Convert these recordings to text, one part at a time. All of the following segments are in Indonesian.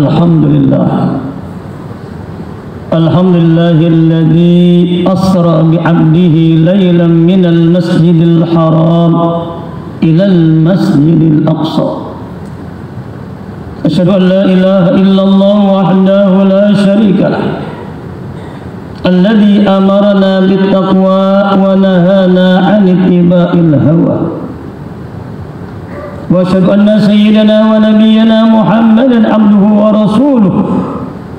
الحمد لله الذي أسرى بعبده ليلا من المسجد الحرام إلى المسجد الأقصى. أشهد أن لا إله إلا الله وحده لا شريك له الذي أمرنا بالتقوى ونهانا عن اتباع الهوى. وأشهد أن سيدنا ونبينا محمدا عبده ورسوله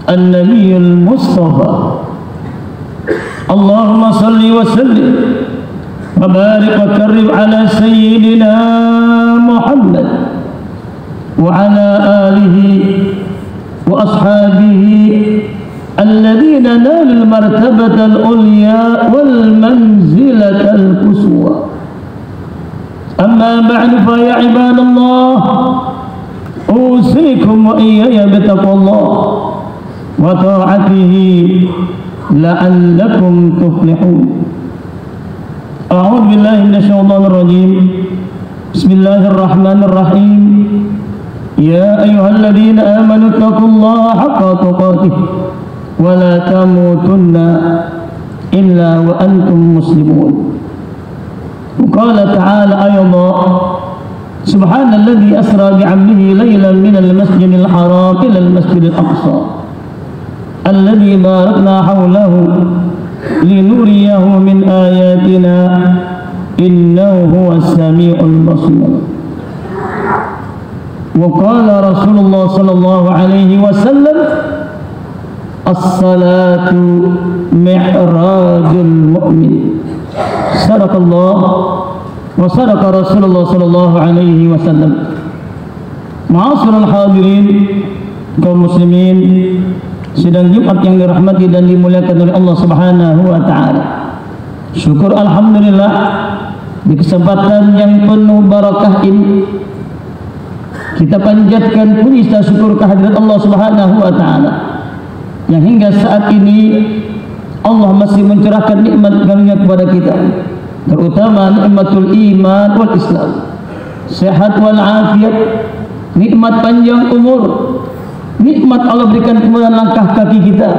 النبي المصطفى. اللهم صل وسلم وبارك وكرم على سيدنا محمد وعلى آله وأصحابه الذين نالوا المرتبة العليا والمنزلة القصوى. أما بعد فيا عباد الله أوصيكم وإياي بتقوى الله وطاعته لعلكم تفلحون. أعوذ بالله من الشيطان الرجيم. بسم الله الرحمن الرحيم. يا أيها الذين آمنوا اتقوا الله حق تقاته ولا تموتن إلا وأنتم مسلمون. وقال تعالى أيضا سبحان الذي أسرى بعبده ليلا من المسجد الحرام إلى المسجد الأقصى الذي باركنا حوله لنريه من آياتنا إنه هو السميع البصير. وقال رسول الله صلى الله عليه وسلم الصلاة معراج المؤمن. صدق الله وصدق رسول الله صلى الله عليه وسلم. Ma'asyiral hadirin kaum muslimin, sidang Jumat yang dirahmati dan dimuliakan oleh Allah Subhanahu wa taala. Syukur alhamdulillah di kesempatan yang penuh barakah ini kita panjatkan puji syukur kehadirat Allah Subhanahu wa taala yang hingga saat ini Allah masih mencurahkan nikmat karunia kepada kita, terutama nikmatul iman wal Islam, sehat wal afiat, nikmat panjang umur, nikmat Allah berikan kemudahan langkah kaki kita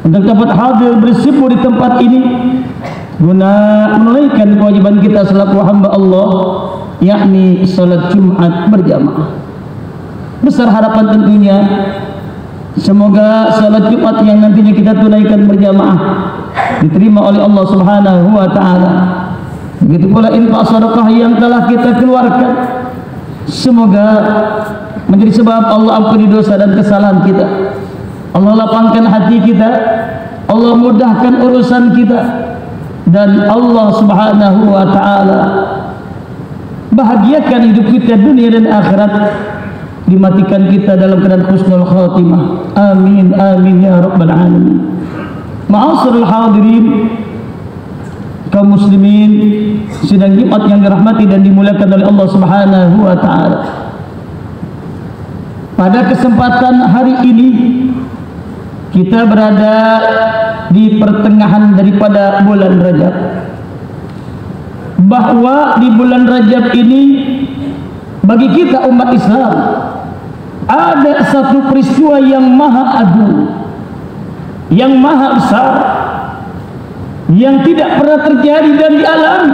untuk dapat hadir bersibuk di tempat ini guna menunaikan kewajiban kita selaku hamba Allah, yakni salat Jumat berjamaah. Besar harapan tentunya semoga salat Jumat yang nantinya kita tunaikan berjamaah diterima oleh Allah Subhanahu wa taala. Begitu pula infak sedekah yang telah kita keluarkan, semoga menjadi sebab Allah ampuni dosa dan kesalahan kita. Allah lapangkan hati kita, Allah mudahkan urusan kita, dan Allah Subhanahu wa taala bahagiakan hidup kita dunia dan akhirat, dimatikan kita dalam keadaan husnul khatimah. Amin amin ya rabbal alamin. Ma'asyiral hadirin kaum muslimin, sidang Jumat yang dirahmati dan dimuliakan oleh Allah Subhanahu wa taala. Pada kesempatan hari ini kita berada di pertengahan daripada bulan Rajab. Bahwa di bulan Rajab ini bagi kita umat Islam ada satu peristiwa yang maha agung, yang maha besar, yang tidak pernah terjadi dan dialami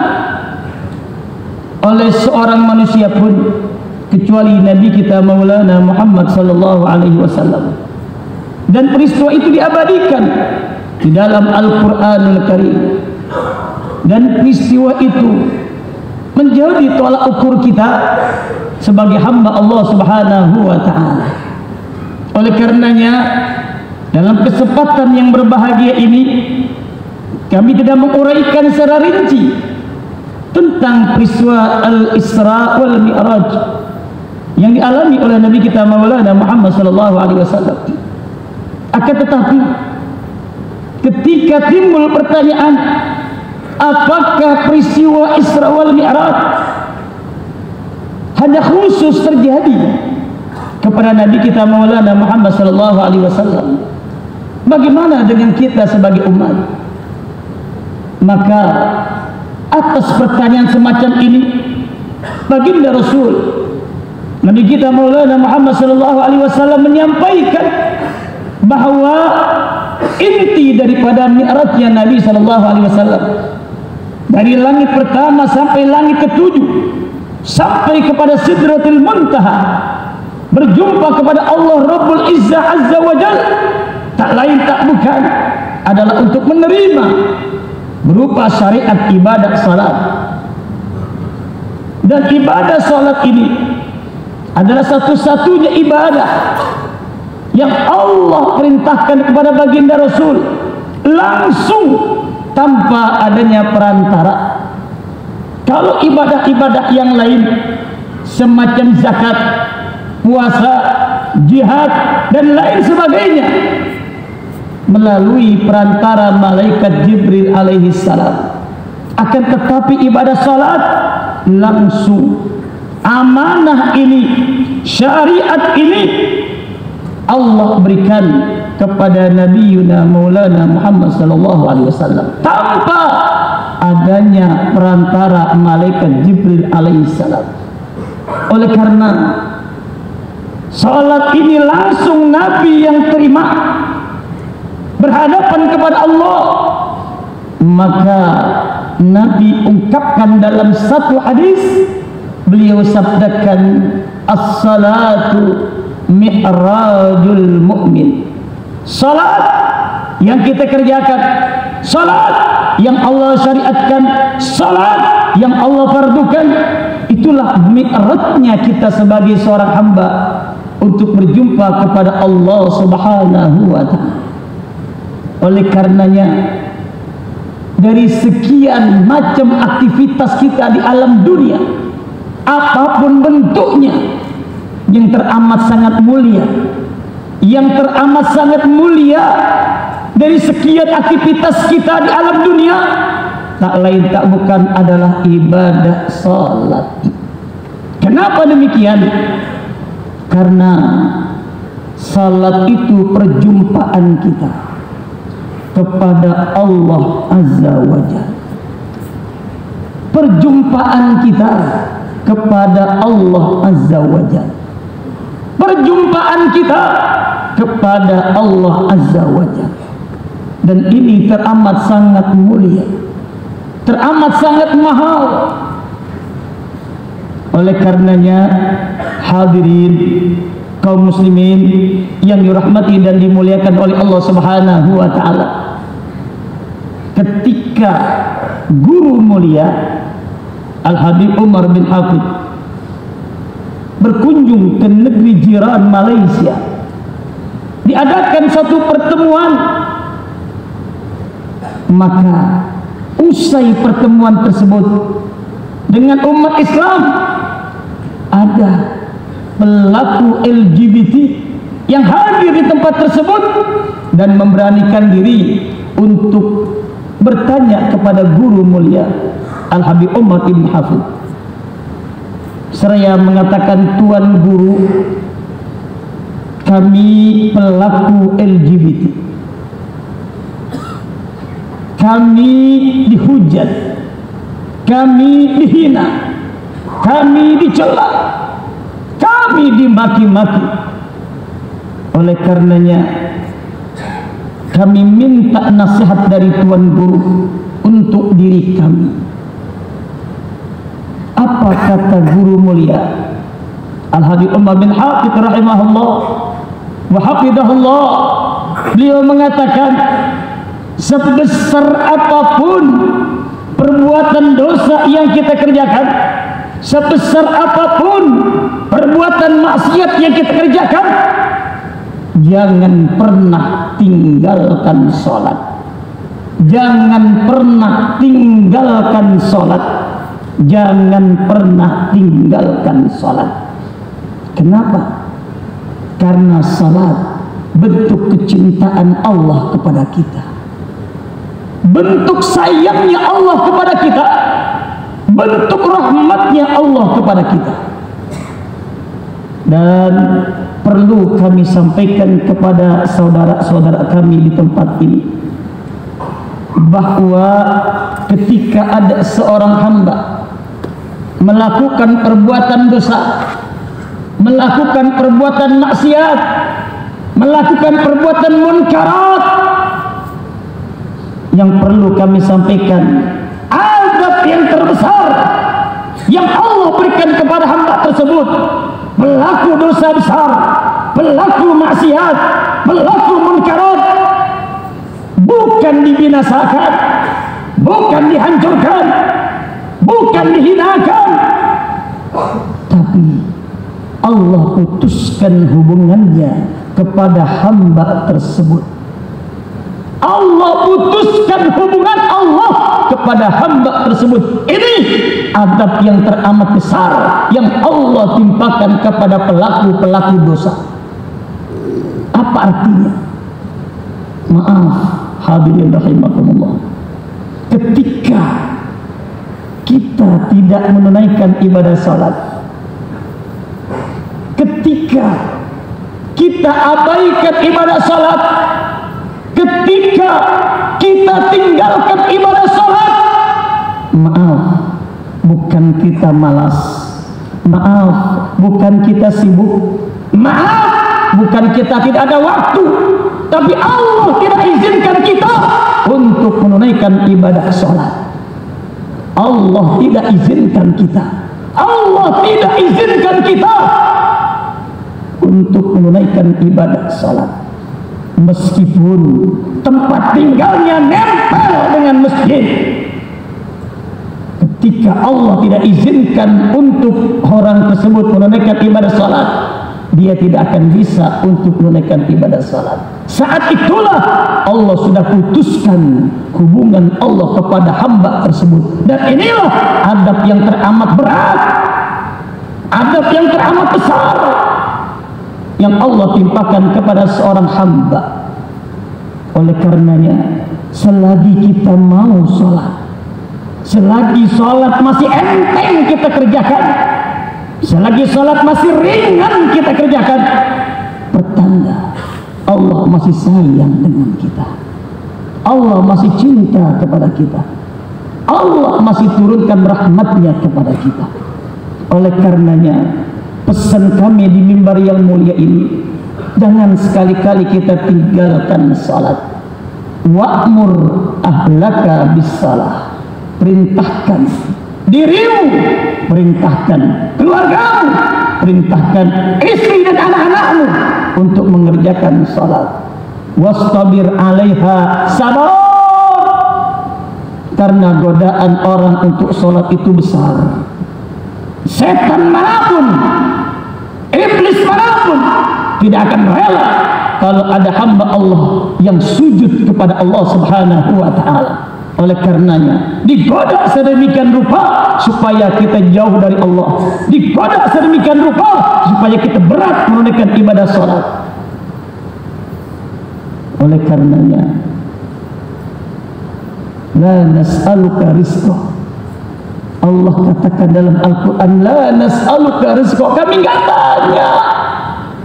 oleh seorang manusia pun kecuali Nabi kita Maulana Muhammad sallallahu alaihi wasallam. Dan peristiwa itu diabadikan di dalam Al-Qur'anul Karim. Dan peristiwa itu menjadi tolak ukur kita sebagai hamba Allah Subhanahu wa taala. Oleh karenanya dalam kesempatan yang berbahagia ini kami tidak menguraikan secara rinci tentang peristiwa Al-Isra wal Mi'raj yang dialami oleh Nabi kita Maulana Muhammad sallallahu alaihi wasallam. Akan tetapi ketika timbul pertanyaan, apakah peristiwa Isra wal Mi'raj hanya khusus terjadi kepada Nabi kita Maulana Muhammad sallallahu alaihi wasallam? Bagaimana dengan kita sebagai umat? Maka atas pertanyaan semacam ini, baginda Rasul Nabi kita Maulana Muhammad sallallahu alaihi wasallam menyampaikan bahwa inti daripada mi'rajnya Nabi sallallahu alaihi wasallam dari langit pertama sampai langit ketujuh, sampai kepada Sidratul Muntaha, berjumpa kepada Allah Rabbul Izzah Azza wa Jal, tak lain tak bukan adalah untuk menerima berupa syariat ibadah salat. Dan ibadah salat ini adalah satu-satunya ibadah yang Allah perintahkan kepada baginda Rasul langsung tanpa adanya perantara. Kalau ibadah-ibadah yang lain semacam zakat, puasa, jihad dan lain sebagainya melalui perantara malaikat Jibril alaihi salam, akan tetapi ibadah salat langsung. Amanah ini, syariat ini Allah berikan kepada Nabi Yuna Maulana Muhammad sallallahu alaihi wasallam tanpa adanya perantara malaikat Jibril alaihi salam. Oleh karena salat ini langsung Nabi yang terima berhadapan kepada Allah, maka Nabi ungkapkan dalam satu hadis, beliau sabdakan, as-salatu mi'rajul mu'min. Salat yang kita kerjakan, salat yang Allah syariatkan, salat yang Allah fardukan, itulah mi'rajnya kita sebagai seorang hamba untuk berjumpa kepada Allah Subhanahu wa ta'ala. Oleh karenanya, dari sekian macam aktivitas kita di alam dunia, apapun bentuknya, yang teramat sangat mulia, yang teramat sangat mulia dari sekian aktivitas kita di alam dunia, tak lain tak bukan adalah ibadah salat. Kenapa demikian? Karena salat itu perjumpaan kita kepada Allah Azza wa Jalla, perjumpaan kita kepada Allah Azza wa Jalla, perjumpaan kita kepada Allah Azza wa Jalla. Dan ini teramat sangat mulia, teramat sangat mahal. Oleh karenanya, hadirin kaum muslimin yang dirahmati dan dimuliakan oleh Allah Subhanahu wa ta'ala, ketika guru mulia Al-Habib Umar bin Hafid berkunjung ke negeri jiran Malaysia, diadakan satu pertemuan, maka usai pertemuan tersebut dengan umat Islam, ada pelaku LGBT yang hadir di tempat tersebut dan memberanikan diri untuk bertanya kepada guru mulia Al-Habib Umar bin Hafid. Seraya mengatakan, Tuan Guru, kami pelaku LGBT, kami dihujat, kami dihina, kami dicela, kami dimaki-maki. Oleh karenanya, kami minta nasihat dari Tuan Guru untuk diri kami. Apa kata guru mulia Al-Habib Umar bin Hafid rahimahullah wa hafidahullah? Beliau mengatakan, sebesar apapun perbuatan dosa yang kita kerjakan, sebesar apapun perbuatan maksiat yang kita kerjakan, jangan pernah tinggalkan sholat. Jangan pernah tinggalkan sholat. Jangan pernah tinggalkan sholat. Kenapa? Karena sholat bentuk kecintaan Allah kepada kita, bentuk sayangnya Allah kepada kita, bentuk rahmatnya Allah kepada kita. Dan perlu kami sampaikan kepada saudara-saudara kami di tempat ini, bahwa ketika ada seorang hamba melakukan perbuatan dosa, melakukan perbuatan maksiat, melakukan perbuatan munkarat. Yang perlu kami sampaikan, azab yang terbesar yang Allah berikan kepada hamba tersebut, pelaku dosa besar, pelaku maksiat, pelaku munkarat, bukan dibinasakan, bukan dihancurkan, bukan dihinakan, tapi Allah putuskan hubungannya kepada hamba tersebut. Allah putuskan hubungan Allah kepada hamba tersebut. Ini adab yang teramat besar yang Allah timpakan kepada pelaku-pelaku dosa. Apa artinya? Maaf hadirin rahimakumullah, ketika kita tidak menunaikan ibadah salat, ketika kita abaikan ibadah salat, ketika kita tinggalkan ibadah salat, maaf, bukan kita malas, maaf, bukan kita sibuk, maaf, bukan kita tidak ada waktu, tapi Allah tidak izinkan kita untuk menunaikan ibadah salat. Allah tidak izinkan kita, Allah tidak izinkan kita untuk menunaikan ibadah salat, meskipun tempat tinggalnya nempel dengan masjid. Ketika Allah tidak izinkan untuk orang tersebut menunaikan ibadah salat, dia tidak akan bisa untuk menunaikan ibadah salat. Saat itulah Allah sudah putuskan hubungan Allah kepada hamba tersebut. Dan inilah adab yang teramat berat, adab yang teramat besar yang Allah timpakan kepada seorang hamba. Oleh karenanya, selagi kita mau sholat, selagi sholat masih enteng kita kerjakan, selagi sholat masih ringan kita kerjakan, pertanda Allah masih sayang dengan kita, Allah masih cinta kepada kita, Allah masih turunkan rahmatnya kepada kita. Oleh karenanya, pesan kami di mimbar yang mulia ini, jangan sekali-kali kita tinggalkan salat. Wa'mur ahlaka bis-salah, perintahkan dirimu, perintahkan keluargamu, perintahkan istri dan anak-anakmu untuk mengerjakan salat. Wastabir 'alaiha sabar, karena godaan orang untuk salat itu besar. Setan manapun, iblis manapun tidak akan rela kalau ada hamba Allah yang sujud kepada Allah Subhanahu wa ta'ala. Oleh karenanya, digoda sedemikian rupa supaya kita jauh dari Allah, digoda sedemikian rupa supaya kita berat menunaikan ibadah salat. Oleh karenanya, la nas'aluka rizqa, Allah katakan dalam Al-Quran, la nas'aluka rizqa, kami enggak tanya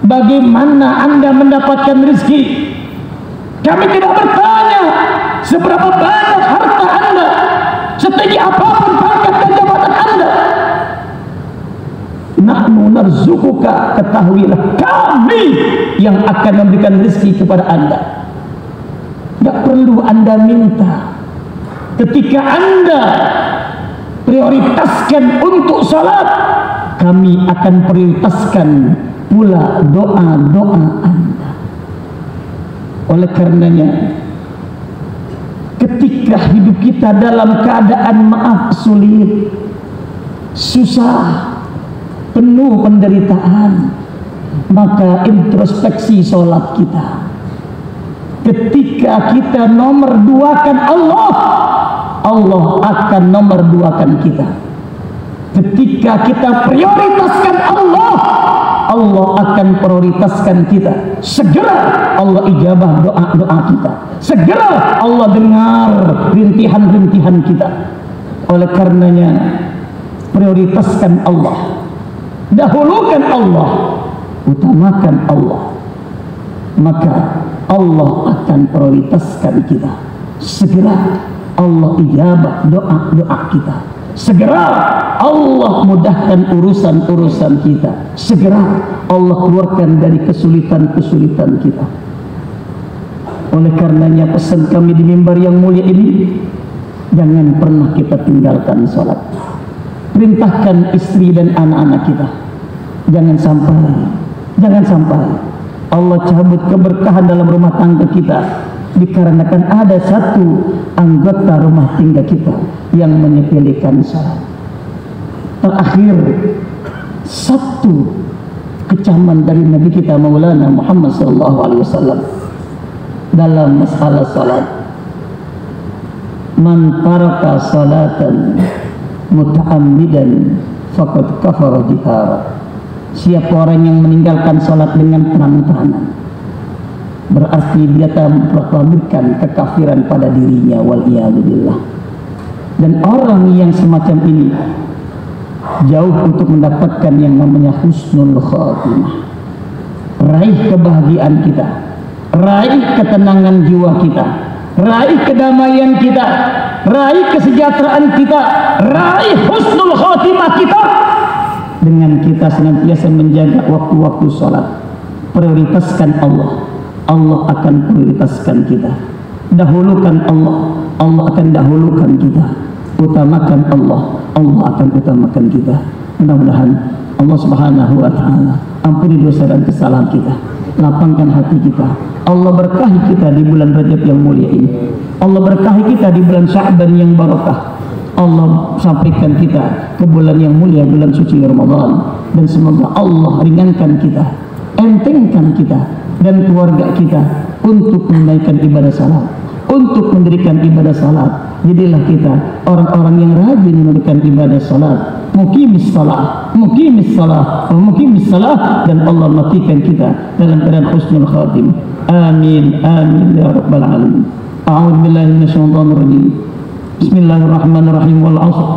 bagaimana Anda mendapatkan rezeki, kami tidak bertanya seberapa banyak harta Anda, setinggi apapun pangkat dan jabatan Anda. Nahnu narzuquka, ketahuilah kami yang akan memberikan rezeki kepada Anda. Tidak perlu Anda minta. Ketika Anda prioritaskan untuk salat, kami akan prioritaskan pula doa-doa Anda. Oleh karenanya, ketika hidup kita dalam keadaan maaf sulit, susah, penuh penderitaan, maka introspeksi salat kita. Ketika kita nomor duakan Allah, Allah akan nomor duakan kita. Ketika kita prioritaskan Allah, Allah akan prioritaskan kita. Segera Allah ijabah doa-doa kita. Segera Allah dengar rintihan-rintihan kita. Oleh karenanya, prioritaskan Allah, dahulukan Allah, utamakan Allah, maka Allah akan prioritaskan kita. Segera Allah ijabah doa-doa kita. Segera Allah mudahkan urusan-urusan kita. Segera Allah keluarkan dari kesulitan-kesulitan kita. Oleh karenanya pesan kami di mimbar yang mulia ini, jangan pernah kita tinggalkan sholat. Perintahkan istri dan anak-anak kita. Jangan sampai Allah cabut keberkahan dalam rumah tangga kita dikarenakan ada satu anggota rumah tangga kita yang menyepelekan salat. Terakhir, satu kecaman dari Nabi kita Maulana Muhammad SAW dalam masalah salat. Man taraka salatan muta'ammidan faqad kafara jihara. Siapa orang yang meninggalkan salat dengan terang-terangan, berarti dia telah memproklamirkan kekafiran pada dirinya, waliyadzubillah. Dan orang yang semacam ini jauh untuk mendapatkan yang namanya husnul khatimah. Raih kebahagiaan kita, raih ketenangan jiwa kita, raih kedamaian kita, raih kesejahteraan kita, raih husnul khatimah kita dengan kita senantiasa menjaga waktu-waktu sholat. Prioritaskan Allah, Allah akan prioritaskan kita. Dahulukan Allah, Allah akan dahulukan kita. Utamakan Allah, Allah akan utamakan kita. Mudah-mudahan Allah Subhanahu wa ta'ala ampuni dosa dan kesalahan kita, lapangkan hati kita. Allah berkahi kita di bulan Rajab yang mulia ini. Allah berkahi kita di bulan Sya'ban yang barakah. Allah sampaikan kita ke bulan yang mulia, bulan suci Ramadan. Dan semoga Allah ringankan kita, entengkan kita dan keluarga kita untuk menaikkan ibadah salat, untuk mendirikan ibadah salat. Jadilah kita orang-orang yang rajin menunaikan ibadah salat, muqimis salat, muqimis salat, muqimis salat, dan Allah matikan kita dalam keadaan husnul khatim. Amin, amin ya rabbal alamin. A'udzu billahi minasyaitonir rajim. Bismillahirrahmanirrahim. Wal 'ashr.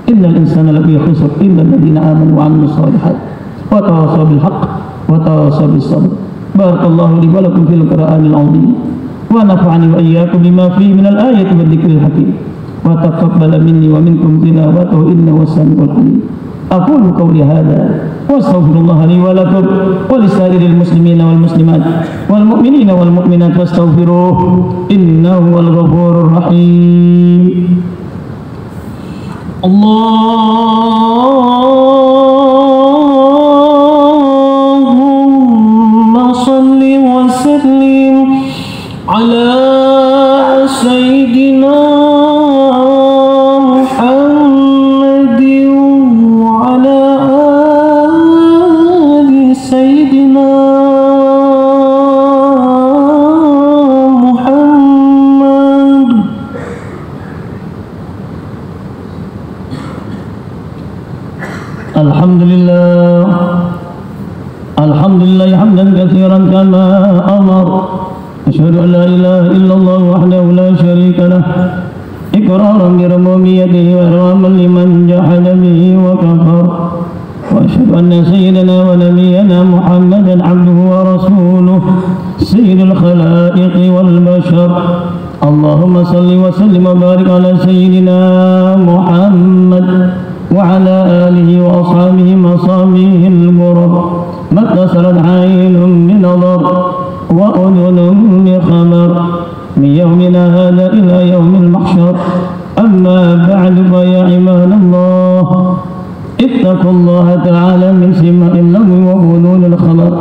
Innal insana lafi khusr illa alladziina aamanu wa 'amilus shalihaat wa tawassaw bil haqq wa tawassaw bis sabr. Barakallahu li wa lakum fil Qur'anil 'azim. ونفعني وإياكم بما فيه من الآية والذكر الحكيم وتقبل مني ومنكم تلاوته إنه السميع العليم. أقول قولي هذا وأستغفر الله لي ولكم ولسائر المسلمين والمسلمات والمؤمنين والمؤمنات فاستغفروه إنه هو الغفور الرحيم. اللهم صل وسلم على سيدنا محمد وعلى آل سيدنا محمد. الحمد لله حمدا كثيرا كما أمر. أشهد أن لا إله إلا الله وحده لا شريك له إقرارا بربوبيته وإرغاما لمن جحد به وكفر. وأشهد أن سيدنا ونبينا محمدا عبده ورسوله سيد الخلائق والبشر. اللهم صل وسلم وبارك على سيدنا محمد وعلى آله وأصحابه مصابيح الغرب ما اتصلت عين بنظر وأذن بخبر من يومنا هذا إلى يوم المحشر. أما بعد فيا عباد الله اتقوا الله تعالى من سماء اللغو وفضول الخبر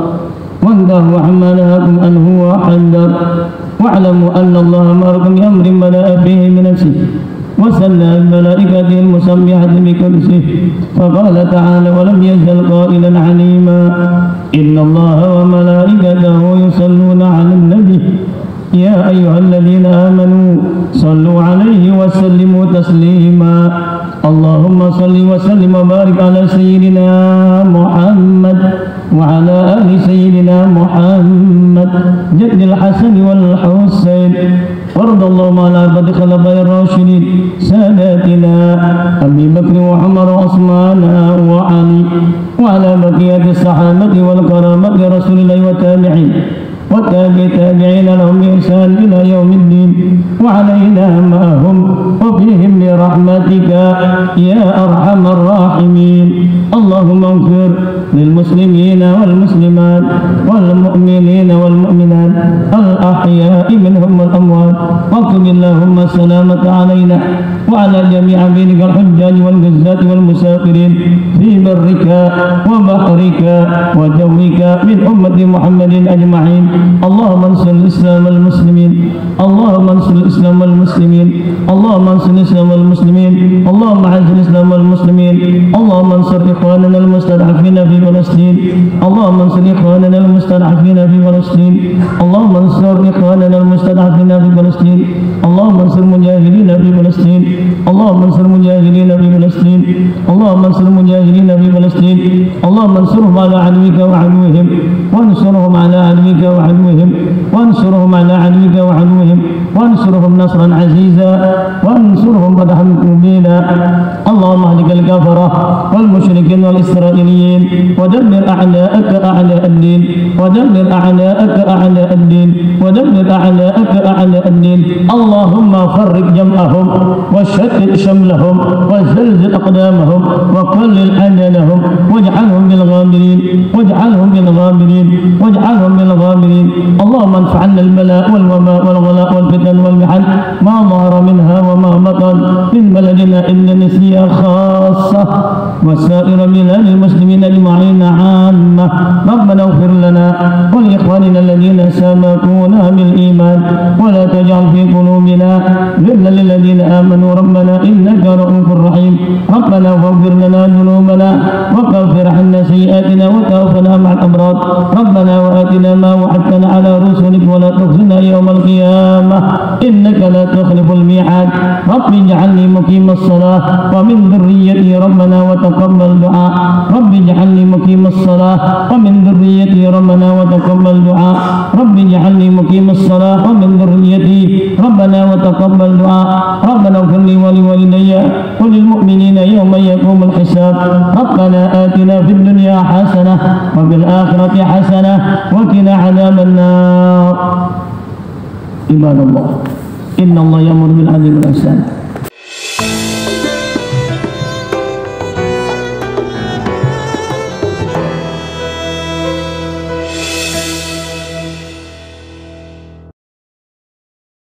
وانتهوا عما نهاكم عنه وحذر. واعلموا أن الله أمركم بأمر بدأ فيه بنفسه وسلى الملائكة المسبحة بكرسه فقال تعالى ولم يزل قائلا عليما إن الله وملائكته يصلون على النبي يا أيها الذين آمنوا صلوا عليه وسلموا تسليما. اللهم صل وسلم وبارك على سيدنا محمد وعلى آل سيدنا محمد جد الحسن والحسين. وارض اللهم على أربعة خلفاء الراشدين ساداتنا أبي بكر وعمر وعثمان وعلي وعلى بقية الصحابة والكرامة رسول الله والتابعين والتابعين لهم بإحسان إلى يوم الدين. وعلينا معهم وفيهم برحمتك يا أرحم الراحمين. اللهم اغفر للمسلمين والمسلمات والمؤمنين والمؤمنات الأحياء منهم والأموات، واكتب اللهم السلامة علينا وعلى جميع عبيدك الحجاج والجزاة والمسافرين في برك وبحرك وجوك من أمة محمد أجمعين. اللهم انصر الإسلام والمسلمين، اللهم انصر الإسلام والمسلمين، اللهم انصر الإسلام والمسلمين، اللهم اعز الإسلام والمسلمين، اللهم انصر إخواننا المستضعفين في فلسطين، اللهم انصر إخواننا المستضعفين في فلسطين، اللهم انصر إخواننا المستضعفين في فلسطين، اللهم انصر مجاهدين في فلسطين، اللهم انصر مجاهدين في فلسطين، اللهم انصر مجاهدين في فلسطين، اللهم انصرهم على عدوك وعدوهم، وانصرهم على عدوك وعدوهم، وانصرهم على عدوك وعدوهم، وانصرهم نصرا عزيزا، وانصرهم فتحا مبينا. اللهم اهلك الكفرة والمشركين والإسرائيليين، ودمر أعداءك أعداء الدين، ودمر أعداءك أعداء الدين، ودمر أعداءك أعداء الدين. اللهم فرق جمعهم وشتت شملهم وزلزل أقدامهم وقلل عددهم، واجعلهم بالغابرين، واجعلهم بالغابرين، واجعلهم بالغابرين. اللهم ادفع عنا البلاء والوباء والغلاء والفتن والمحن ما ظهر منها وما بطن من بلدنا إندونيسيا خاصة وسائر بلاد المسلمين أجمعين عامة. ربنا اغفر لنا ولإخواننا الذين سبقونا بالإيمان، ولا تجعل في قلوبنا غلا للذين آمنوا ربنا إنك رؤوف رحيم. ربنا واغفر لنا ذنوبنا وكفر عنا سيئاتنا وتوفنا مع الأبرار. ربنا وآتنا ما وعدتنا على رسلك ولا تخزنا يوم القيامة إنك لا تخلف الميعاد. رب اجعلني مقيم الصلاة ومن ذريتي ربنا وتقبل دعاء. رب اجعلني مقيم الصلاة ومن ذريتي ربنا وتقبل دعاء. رب اجعلني مقيم الصلاة ومن ذريتي ربنا وتقبل دعاء. ربنا اغفر لي ولوالدي وللمؤمنين يوم يقوم الحساب. ربنا آتنا في الدنيا حسنة وفي الآخرة حسنة وقنا عذاب النار. عباد الله إن الله يأمر بالعدل والإحسان